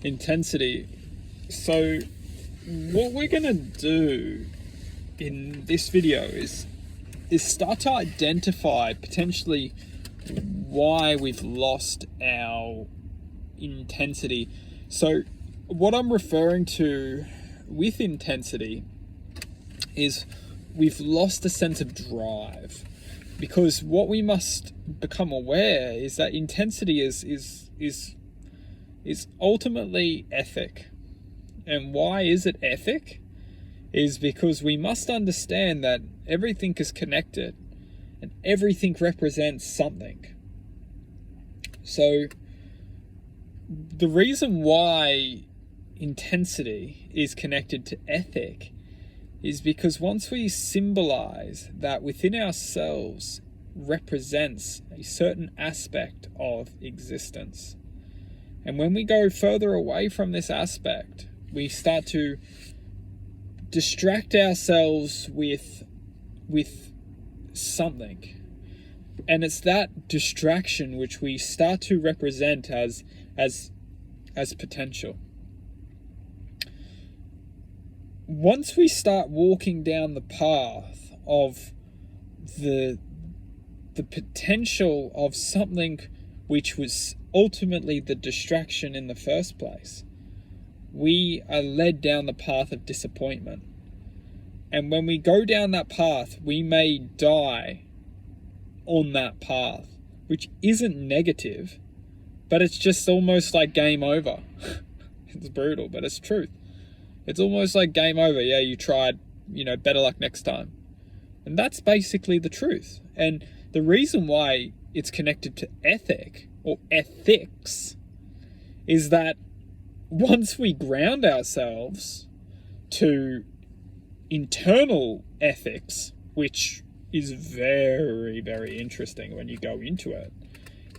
intensity. So what we're going to do in this video is start to identify potentially why we've lost our intensity. So what I'm referring to with intensity is we've lost a sense of drive, because what we must become aware is that intensity is ultimately ethic. And why is it ethic? Is because we must understand that everything is connected and everything represents something. So the reason why intensity is connected to ethic is because once we symbolize that within ourselves represents a certain aspect of existence, and when we go further away from this aspect, we start to distract ourselves with something. And it's that distraction which we start to represent as potential. Once we start walking down the path of the potential of something which was ultimately the distraction in the first place, we are led down the path of disappointment. And when we go down that path, we may die on that path, which isn't negative, but it's just almost like game over. It's brutal, but it's truth. It's almost like game over. Yeah, you tried, better luck next time. And that's basically the truth. And the reason why it's connected to ethic or ethics is that once we ground ourselves to internal ethics, which is very, very interesting when you go into it.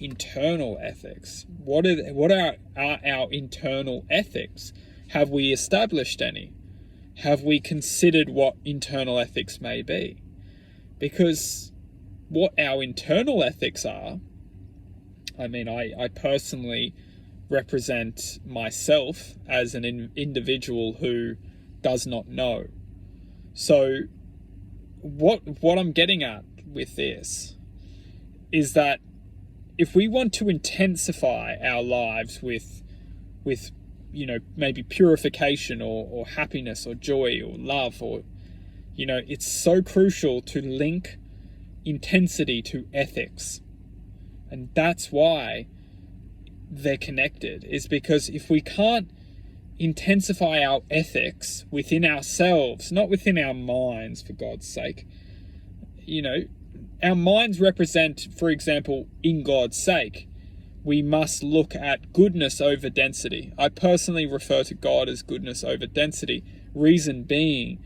Internal ethics. What are our internal ethics? Have we established any? Have we considered what internal ethics may be? Because what our internal ethics are, I personally represent myself as an individual who does not know. So what I'm getting at with this is that if we want to intensify our lives with maybe purification or happiness or joy or love, or it's so crucial to link intensity to ethics. And that's why they're connected, is because if we can't intensify our ethics within ourselves, not within our minds, for God's sake, our minds represent, for example, in God's sake, we must look at goodness over density. I personally refer to God as goodness over density. Reason being,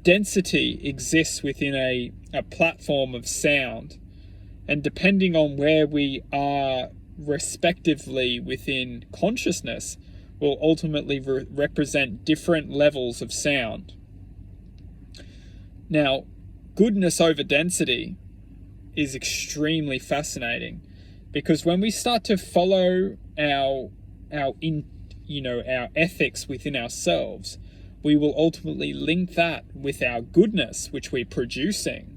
density exists within a platform of sound. And depending on where we are respectively within consciousness, will ultimately represent different levels of sound. Now, goodness over density is extremely fascinating, because when we start to follow our ethics within ourselves, we will ultimately link that with our goodness which we're producing,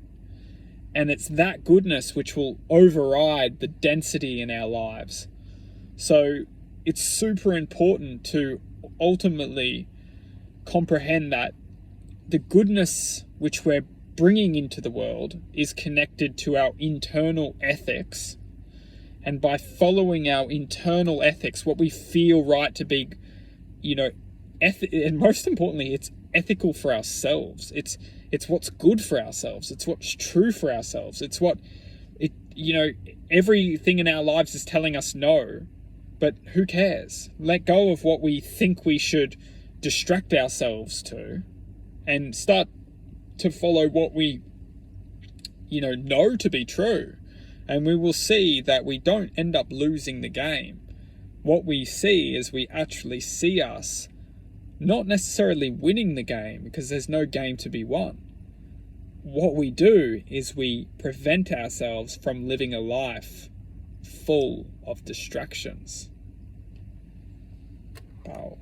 and it's that goodness which will override the density in our lives. So it's super important to ultimately comprehend that the goodness which we're bringing into the world is connected to our internal ethics. And by following our internal ethics, what we feel right to be, and most importantly, it's ethical for ourselves. It's what's good for ourselves. It's what's true for ourselves. It's what everything in our lives is telling us no, but who cares? Let go of what we think we should distract ourselves to, and start to follow what we know to be true. And we will see that we don't end up losing the game. What we see is we actually see us not necessarily winning the game, because there's no game to be won. What we do is we prevent ourselves from living a life full of distractions. Powell.